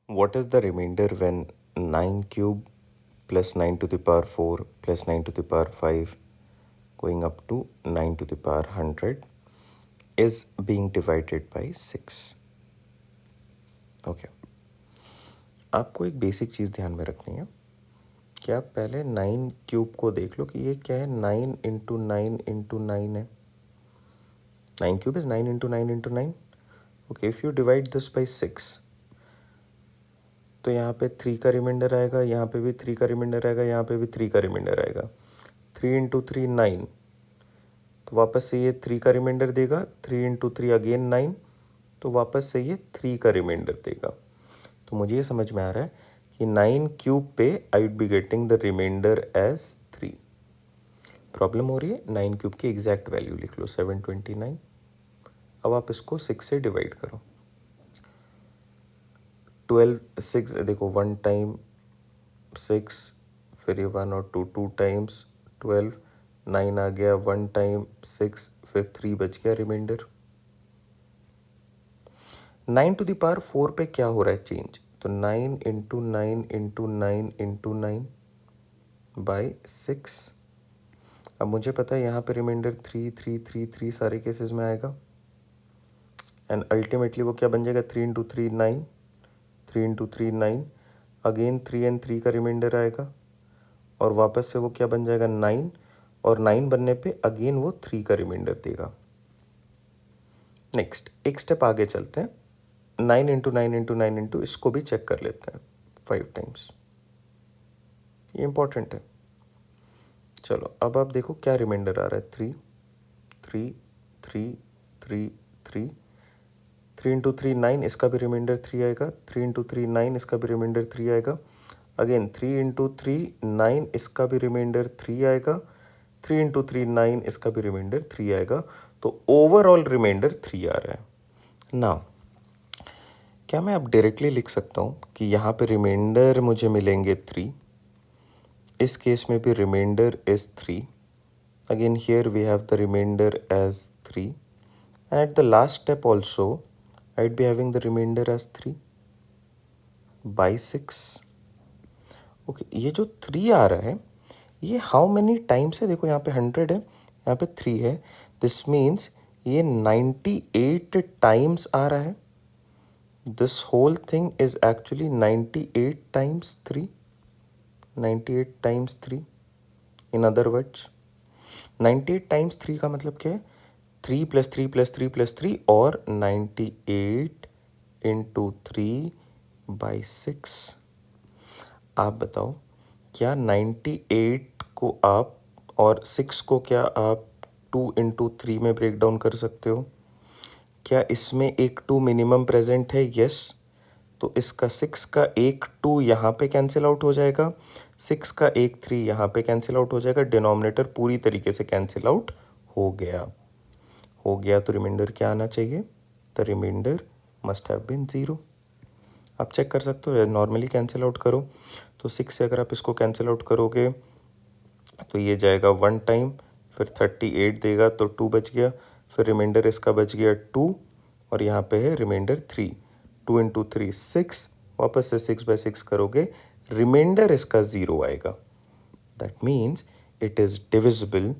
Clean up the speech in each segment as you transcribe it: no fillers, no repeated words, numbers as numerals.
What is the remainder when 9 cube plus 9 to the power 4 plus 9 to the power 5 going up to 9 to the power 100 is being divided by 6? Okay. आपको एक basic चीज़ ध्यान में रखनी है कि आप पहले 9 क्यूब को देख लो कि ये क्या है. 9 इंटू 9 इंटू 9 है. 9 cube is 9 into 9 into 9. Okay, if you divide this by 6 तो यहाँ पे 3 का रिमाइंडर आएगा, यहाँ पे भी 3 का रिमाइंडर आएगा, यहाँ पे भी 3 का रिमाइंडर आएगा. 3 इंटू 3 9, तो वापस से ये 3 का रिमाइंडर देगा. 3 इंटू 3 अगेन 9, तो वापस से ये 3 का रिमाइंडर देगा. तो मुझे ये समझ में आ रहा है कि 9 क्यूब पे I would be getting the remainder as 3. Problem हो रही है, 9 क्यूब की एग्जैक्ट वैल्यू लिख लो 729. अब आप इसको 6 से डिवाइड करो. 12 6 देखो 1 टाइम 6, फिर ये 1 और 2 टाइम्स 12, 9 आ गया. 1 टाइम 6, फिर 3 बच गया रिमाइंडर. 9 टू द पावर 4 पे क्या हो रहा है चेंज? तो 9 इंटू 9 इंटू 9 इंटू 9 बाई 6. अब मुझे पता है यहाँ पे रिमाइंडर 3 3 3 3 सारे केसेस में आएगा. एंड अल्टीमेटली वो क्या बन जाएगा? 3 इंटू 3 9, 3 इंटू 3 9, अगेन 3 एंड 3 का रिमाइंडर आएगा. और वापस से वो क्या बन जाएगा? 9, और 9 बनने पे अगेन वो 3 का रिमाइंडर देगा. नेक्स्ट एक स्टेप आगे चलते हैं. 9 इंटू 9 इंटू 9 इंटू, इसको भी चेक कर लेते हैं 5 टाइम्स. ये इंपॉर्टेंट है. चलो अब आप देखो क्या रिमाइंडर आ रहा है. 3 3 3 3 3 3 इंटू 3 9, इसका भी रिमाइंडर 3 आएगा. 3 इंटू 3 9, इसका भी रिमाइंडर 3 आएगा. अगेन 3 इंटू 3 9, इसका भी रिमाइंडर 3 आएगा. 3 इंटू 3 9, इसका भी रिमाइंडर 3 आएगा. तो ओवरऑल रिमाइंडर 3 आ रहा है. नाउ क्या मैं अब डायरेक्टली लिख सकता हूँ कि यहाँ पे रिमाइंडर मुझे मिलेंगे 3. इस केस में भी remainder is 3. Again here we have the remainder as 3. And at the last step also I would be having the remainder as 3 by 6. Okay, ये जो 3 आ रहा है ये हाउ मेनी टाइम्स है? देखो यहाँ पे 100 है, यहाँ पे 3 है. दिस मीन्स ये 98 टाइम्स आ रहा है. This whole thing is actually 98 times 3. 98 times 3. In other words, 98 times 3 का मतलब क्या है? 3 प्लस 3 प्लस 3 प्लस 3 और 98 इंटू 3 बाई 6. आप बताओ क्या 98 को आप और 6 को क्या आप 2 इंटू 3 में ब्रेक डाउन कर सकते हो? क्या इसमें एक 2 मिनिमम प्रेजेंट है? यस. तो इसका 6 का एक 2 यहाँ पे कैंसिल आउट हो जाएगा. 6 का एक 3 यहाँ पे कैंसिल आउट हो जाएगा. डिनोमिनेटर पूरी तरीके से कैंसिल आउट हो गया. तो रिमाइंडर क्या आना चाहिए? The remainder must have been 0. आप चेक कर सकते हो, नॉर्मली कैंसिल आउट करो तो 6 से अगर आप इसको कैंसिल आउट करोगे तो ये जाएगा 1 टाइम, फिर 38 देगा तो 2 बच गया. फिर रिमाइंडर इसका बच गया 2, और यहाँ पे है रिमाइंडर 3. 2 इंटू 3 6, वापस से 6 बाई 6 करोगे, रिमाइंडर इसका 0 आएगा. That means it is divisible.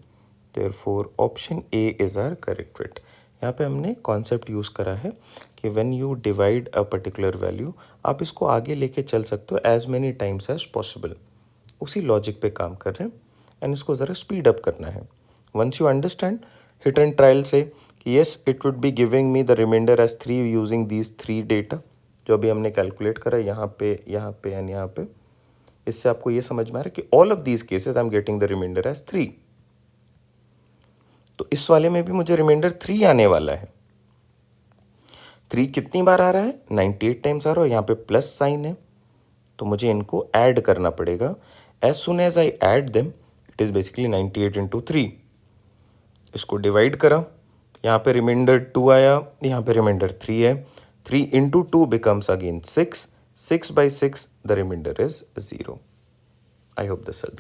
Therefore option A is our correct fit. यहाँ पे हमने कॉन्सेप्ट यूज़ करा है कि when you divide a particular value, आप इसको आगे लेके चल सकते हो as many times as possible. उसी लॉजिक पे काम कर रहे हैं एंड इसको ज़रा स्पीड अप करना है. Once you understand, hit and trial से कि yes it would be giving me the remainder as 3 using these 3 data जो अभी हमने कैलकुलेट करा यहाँ पे एंड यहाँ पे. इससे आपको ये समझ में आ रहा है कि all of these cases I am getting the remainder as 3. तो इस वाले में भी मुझे रिमाइंडर 3 आने वाला है. 3 कितनी बार आ रहा है? 98 टाइम्स आ रहा है. यहाँ पे प्लस साइन है तो मुझे इनको ऐड करना पड़ेगा. As soon as I add them, it is basically 98 into 3. इसको डिवाइड करा, यहाँ पे रिमाइंडर 2 आया, यहाँ पे रिमाइंडर 3 है. 3 into 2 becomes again 6. 6 by 6 the remainder is 0. I hope this help.